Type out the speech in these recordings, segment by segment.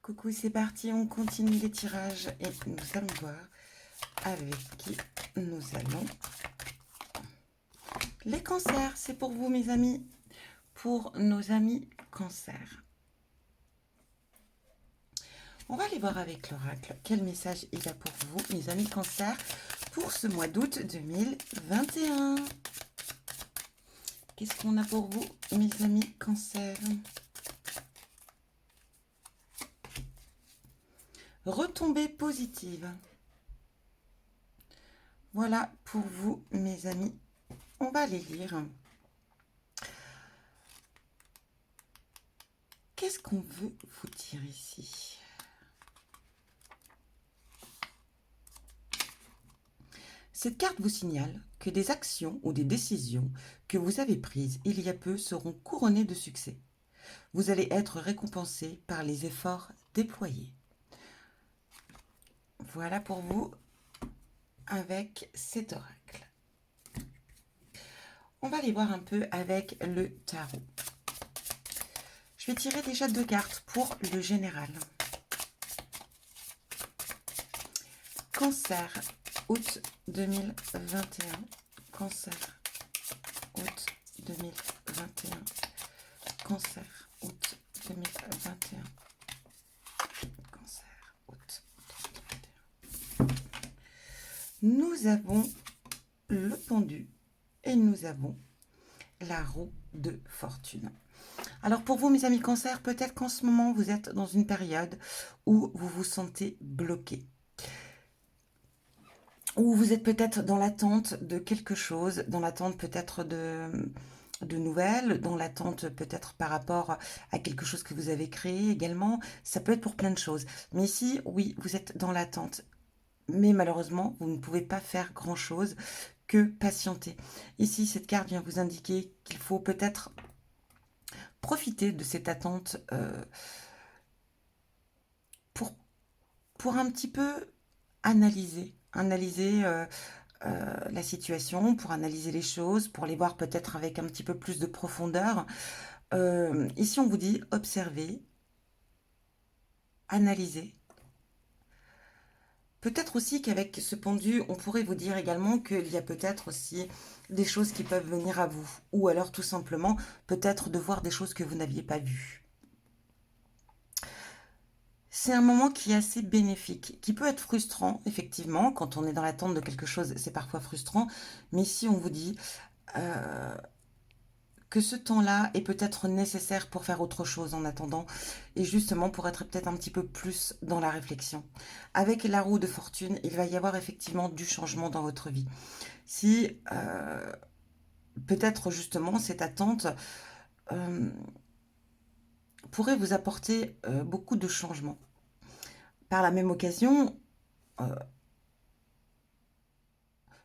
Coucou, c'est parti, on continue les tirages et nous allons voir avec qui nous allons. Les cancers, c'est pour vous mes amis, pour nos amis cancers. On va aller voir avec l'oracle quel message il a pour vous, mes amis cancers, pour ce mois d'août 2021. Qu'est-ce qu'on a pour vous, mes amis cancers? Retombée positive. Voilà pour vous, mes amis. On va les lire. Qu'est-ce qu'on veut vous dire ici? Cette carte vous signale que des actions ou des décisions que vous avez prises il y a peu seront couronnées de succès. Vous allez être récompensé par les efforts déployés. Voilà pour vous avec cet oracle. On va aller voir un peu avec le tarot. Je vais tirer déjà 2 cartes pour le général. Cancer, août 2021. Cancer, août 2021. Cancer, août 2021. Cancer, août 2021. Nous avons le pendu et nous avons la roue de fortune. Alors pour vous, mes amis cancer, peut-être qu'en ce moment, vous êtes dans une période où vous vous sentez bloqué. Ou vous êtes peut-être dans l'attente de quelque chose, dans l'attente peut-être de nouvelles, dans l'attente peut-être par rapport à quelque chose que vous avez créé également. Ça peut être pour plein de choses. Mais ici, oui, vous êtes dans l'attente. Mais malheureusement, vous ne pouvez pas faire grand-chose que patienter. Ici, cette carte vient vous indiquer qu'il faut peut-être profiter de cette attente pour un petit peu analyser la situation, pour analyser les choses, pour les voir peut-être avec un petit peu plus de profondeur. Ici, on vous dit observer, analyser. Peut-être aussi qu'avec ce pendu, on pourrait vous dire également qu'il y a peut-être aussi des choses qui peuvent venir à vous. Ou alors tout simplement, peut-être de voir des choses que vous n'aviez pas vues. C'est un moment qui est assez bénéfique, qui peut être frustrant, effectivement. Quand on est dans l'attente de quelque chose, c'est parfois frustrant. Mais ici, on vous dit que ce temps-là est peut-être nécessaire pour faire autre chose en attendant, et justement pour être peut-être un petit peu plus dans la réflexion. Avec la roue de fortune, il va y avoir effectivement du changement dans votre vie. Si peut-être justement cette attente pourrait vous apporter beaucoup de changements. Par la même occasion,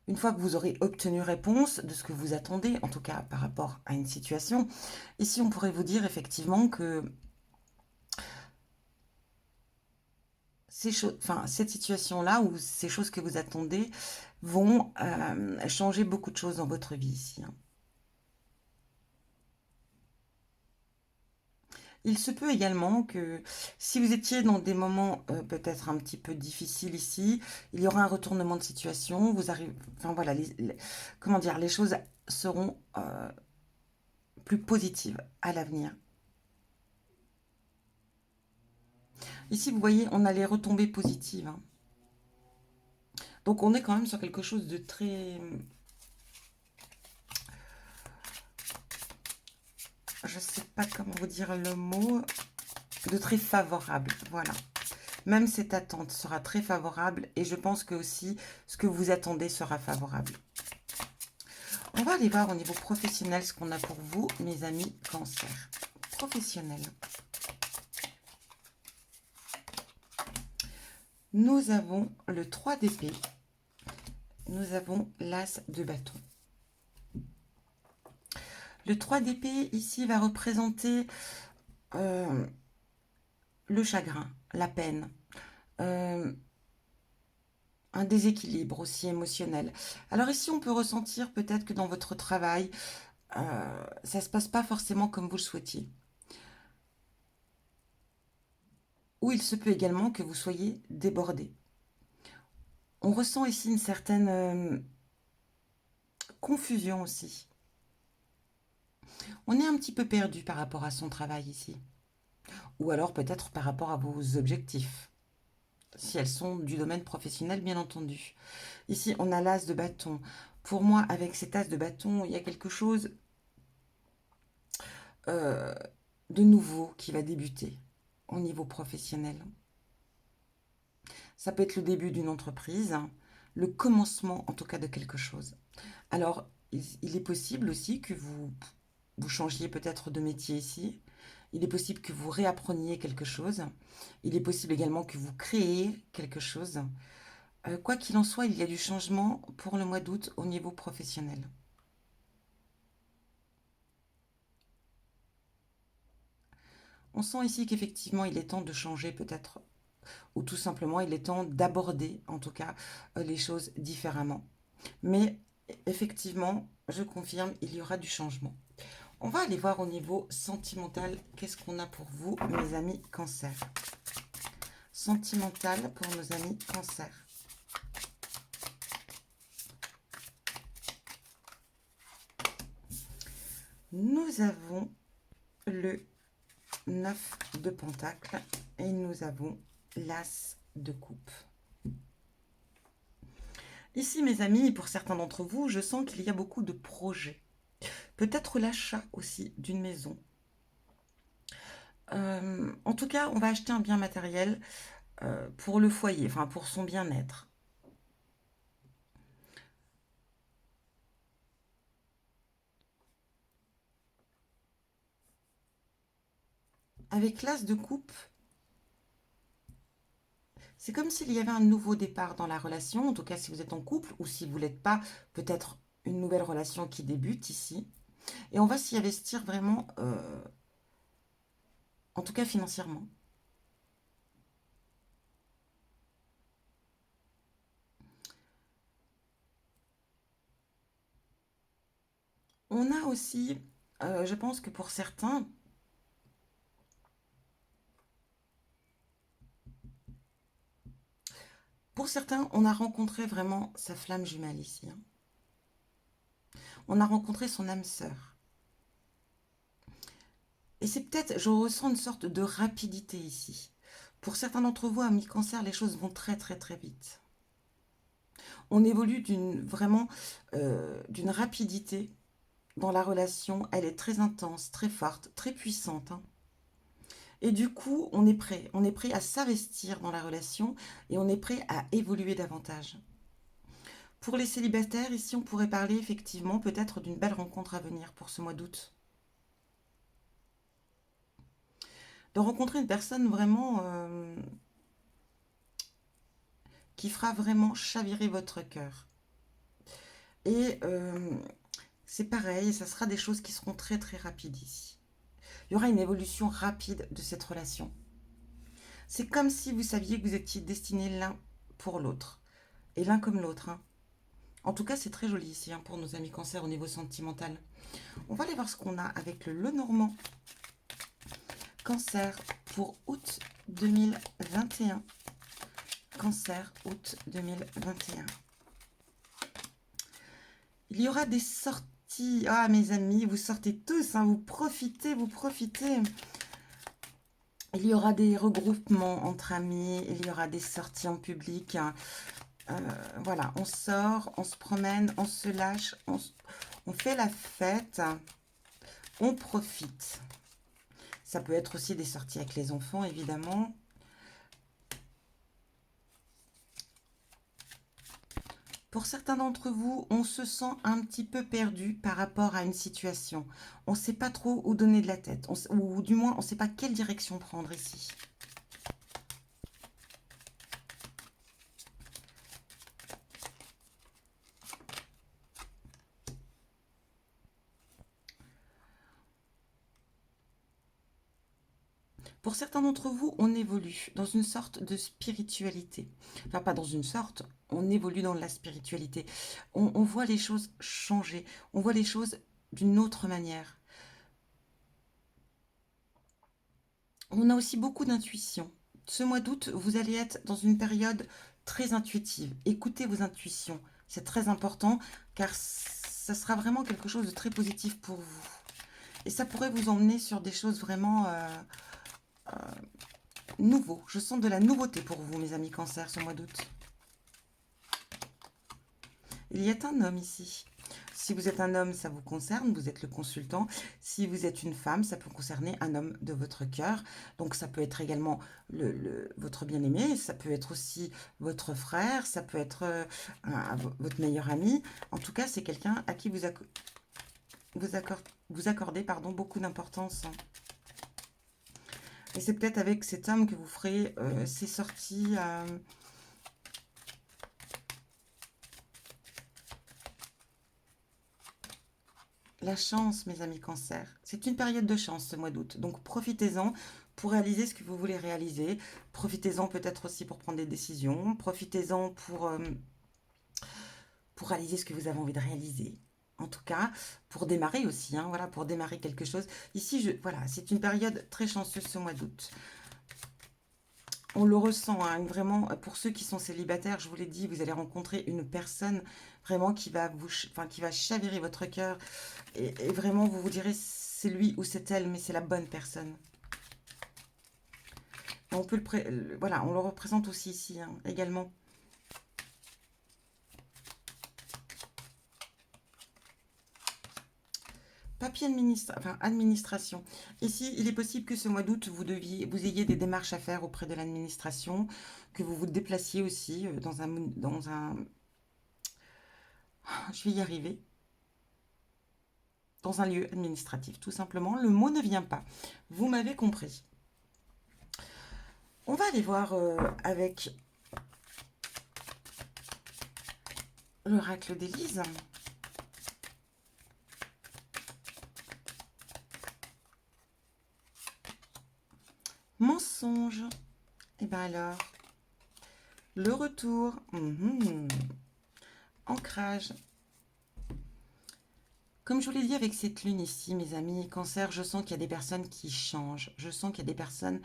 une fois que vous aurez obtenu réponse de ce que vous attendez, en tout cas par rapport à une situation, ici on pourrait vous dire effectivement que cette situation-là ou ces choses que vous attendez vont changer beaucoup de choses dans votre vie ici. Il se peut également que si vous étiez dans des moments peut-être un petit peu difficiles ici, il y aura un retournement de situation. Vous arrivez, enfin voilà, comment dire, les choses seront plus positives à l'avenir. Ici, vous voyez, on a les retombées positives. Donc, on est quand même sur quelque chose de très... Je ne sais pas comment vous dire le mot. De très favorable, voilà. Même cette attente sera très favorable et je pense que aussi ce que vous attendez sera favorable. On va aller voir au niveau professionnel ce qu'on a pour vous, mes amis cancer. Professionnel. Nous avons le 3 d'épée. Nous avons l'as de bâton. Le 3 d'épée, ici, va représenter le chagrin, la peine, un déséquilibre aussi émotionnel. Alors ici, on peut ressentir peut-être que dans votre travail, ça ne se passe pas forcément comme vous le souhaitiez. ou il se peut également que vous soyez débordé. On ressent ici une certaine confusion aussi. On est un petit peu perdu par rapport à son travail ici. Ou alors peut-être par rapport à vos objectifs, si elles sont du domaine professionnel, bien entendu. Ici, on a l'as de bâton. Pour moi, avec cet as de bâton, il y a quelque chose euh, de nouveau qui va débuter au niveau professionnel. Ça peut être le début d'une entreprise, hein, le commencement en tout cas de quelque chose. Alors, il est possible aussi que vous changiez peut-être de métier ici. Il est possible que vous réappreniez quelque chose. Il est possible également que vous créez quelque chose. Quoi qu'il en soit, il y a du changement pour le mois d'août au niveau professionnel. On sent ici qu'effectivement, il est temps de changer peut-être, ou tout simplement, il est temps d'aborder, en tout cas, les choses différemment. Mais effectivement, je confirme, il y aura du changement. On va aller voir au niveau sentimental, qu'est-ce qu'on a pour vous, mes amis cancer. Sentimental pour nos amis cancer. Nous avons le 9 de pentacle et nous avons l'as de coupe. Ici, mes amis, pour certains d'entre vous, je sens qu'il y a beaucoup de projets. Peut-être l'achat aussi d'une maison. En tout cas, on va acheter un bien matériel pour le foyer, enfin pour son bien-être. Avec l'as de coupe, c'est comme s'il y avait un nouveau départ dans la relation, en tout cas si vous êtes en couple ou si vous ne l'êtes pas, peut-être une nouvelle relation qui débute ici. Et on va s'y investir vraiment, en tout cas financièrement. On a aussi, je pense que pour certains, on a rencontré vraiment sa flamme jumelle ici, hein. On a rencontré son âme sœur. Et c'est peut-être, je ressens une sorte de rapidité ici. Pour certains d'entre vous, amis cancer, les choses vont très très très vite. On évolue d'une rapidité dans la relation. Elle est très intense, très forte, très puissante, hein. Et du coup, on est prêt à s'investir dans la relation et on est prêt à évoluer davantage. Pour les célibataires, ici, on pourrait parler effectivement peut-être d'une belle rencontre à venir pour ce mois d'août. De rencontrer une personne vraiment qui fera vraiment chavirer votre cœur. Et c'est pareil, ça sera des choses qui seront très très rapides ici. Il y aura une évolution rapide de cette relation. C'est comme si vous saviez que vous étiez destinés l'un pour l'autre. Et l'un comme l'autre, hein. En tout cas, c'est très joli ici, hein, pour nos amis cancer au niveau sentimental. On va aller voir ce qu'on a avec le Lenormand cancer pour août 2021. Cancer, août 2021. Il y aura des sorties. Ah, mes amis, vous sortez tous, hein, vous profitez, vous profitez. Il y aura des regroupements entre amis, il y aura des sorties en public. Voilà, on sort, on se promène, on se lâche, on fait la fête, on profite. Ça peut être aussi des sorties avec les enfants, évidemment. Pour certains d'entre vous, on se sent un petit peu perdu par rapport à une situation. On ne sait pas trop où donner de la tête, ou du moins on ne sait pas quelle direction prendre ici. Pour certains d'entre vous, on évolue dans une sorte de spiritualité. Enfin, pas dans une sorte, on évolue dans la spiritualité. On voit les choses changer, on voit les choses d'une autre manière. On a aussi beaucoup d'intuition Ce mois d'août, vous allez être dans une période très intuitive. Écoutez vos intuitions, c'est très important car ça sera vraiment quelque chose de très positif pour vous. Et ça pourrait vous emmener sur des choses vraiment nouveaux. Je sens de la nouveauté pour vous, mes amis Cancer, ce mois d'août. Il y a un homme ici. Si vous êtes un homme, ça vous concerne, vous êtes le consultant. Si vous êtes une femme, ça peut concerner un homme de votre cœur. Donc ça peut être également votre bien-aimé, ça peut être aussi votre frère, ça peut être votre meilleur ami. En tout cas, c'est quelqu'un à qui vous accordez pardon, beaucoup d'importance. Et c'est peut-être avec cet homme que vous ferez ces sorties... La chance, mes amis Cancer. C'est une période de chance ce mois d'août. Donc profitez-en pour réaliser ce que vous voulez réaliser. Profitez-en peut-être aussi pour prendre des décisions. Profitez-en pour réaliser ce que vous avez envie de réaliser. En tout cas, pour démarrer aussi, hein, voilà, pour démarrer quelque chose. Ici, voilà, c'est une période très chanceuse ce mois d'août. On le ressent, hein, vraiment, pour ceux qui sont célibataires, je vous l'ai dit, vous allez rencontrer une personne vraiment qui va qui va chavirer votre cœur. Et vraiment, vous vous direz, c'est lui ou c'est elle, mais c'est la bonne personne. On peut voilà, on le représente aussi ici, hein, également. Papier administration. Ici, il est possible que ce mois d'août, vous ayez des démarches à faire auprès de l'administration, que vous vous déplaciez aussi dans un... Je vais y arriver. Dans un lieu administratif, tout simplement. Le mot ne vient pas. Vous m'avez compris. On va aller voir avec l'oracle d'Élise. Mensonge. Et bien alors, le retour. Ancrage. Comme je vous l'ai dit avec cette lune ici, mes amis, Cancer, je sens qu'il y a des personnes qui changent. Je sens qu'il y a des personnes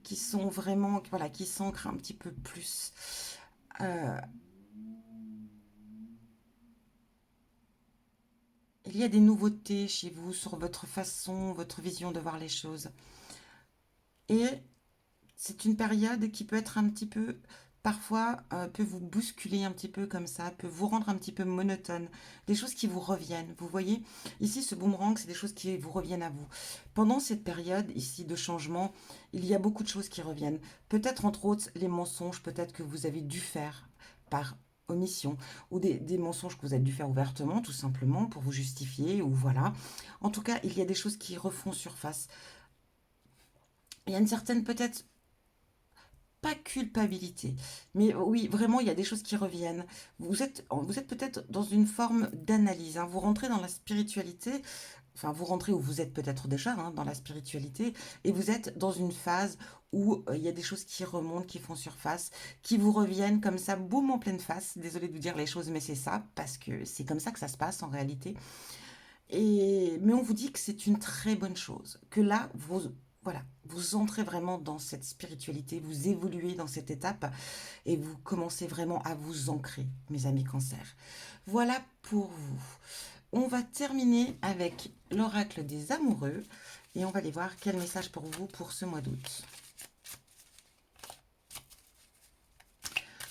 qui sont vraiment, voilà, qui s'ancrent un petit peu plus. Il y a des nouveautés chez vous sur votre façon, votre vision de voir les choses. Et c'est une période qui peut être un petit peu, parfois, peut vous bousculer un petit peu comme ça, peut vous rendre un petit peu monotone. Des choses qui vous reviennent. Vous voyez, ici, ce boomerang, c'est des choses qui vous reviennent à vous. Pendant cette période ici de changement, il y a beaucoup de choses qui reviennent. Peut-être, entre autres, les mensonges, peut-être que vous avez dû faire par omission, ou des mensonges que vous avez dû faire ouvertement, tout simplement, pour vous justifier, ou voilà. En tout cas, il y a des choses qui refont surface. Il y a une certaine, peut-être, pas culpabilité, mais oui, vraiment, il y a des choses qui reviennent. Vous êtes peut-être dans une forme d'analyse, hein. Vous rentrez dans la spiritualité, enfin, vous rentrez où vous êtes peut-être déjà, hein, dans la spiritualité, et vous êtes dans une phase où il y a des choses qui remontent, qui font surface, qui vous reviennent comme ça, boum, en pleine face. Désolée de vous dire les choses, mais c'est ça, parce que c'est comme ça que ça se passe en réalité. Mais on vous dit que c'est une très bonne chose, que là, voilà, vous entrez vraiment dans cette spiritualité, vous évoluez dans cette étape et vous commencez vraiment à vous ancrer, mes amis Cancer. Voilà pour vous. On va terminer avec l'oracle des amoureux et on va aller voir quel message pour vous pour ce mois d'août.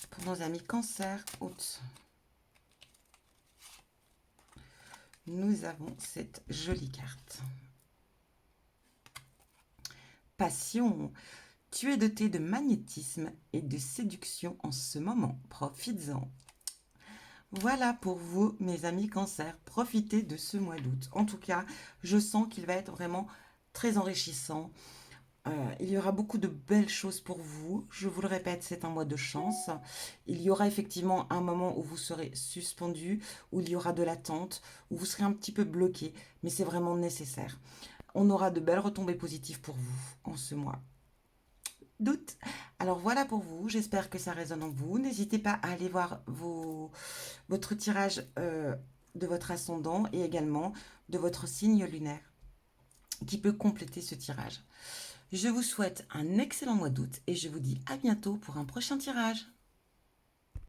Pour nos amis Cancer, août. Nous avons cette jolie carte. Passion. Tu es doté de magnétisme et de séduction en ce moment. Profites-en. Voilà pour vous, mes amis Cancer. Profitez de ce mois d'août. En tout cas, je sens qu'il va être vraiment très enrichissant. Il y aura beaucoup de belles choses pour vous. Je vous le répète, c'est un mois de chance. Il y aura effectivement un moment où vous serez suspendu, où il y aura de l'attente, où vous serez un petit peu bloqué, mais c'est vraiment nécessaire. On aura de belles retombées positives pour vous en ce mois d'août. Alors voilà pour vous, j'espère que ça résonne en vous. N'hésitez pas à aller voir votre tirage de votre ascendant et également de votre signe lunaire qui peut compléter ce tirage. Je vous souhaite un excellent mois d'août et je vous dis à bientôt pour un prochain tirage.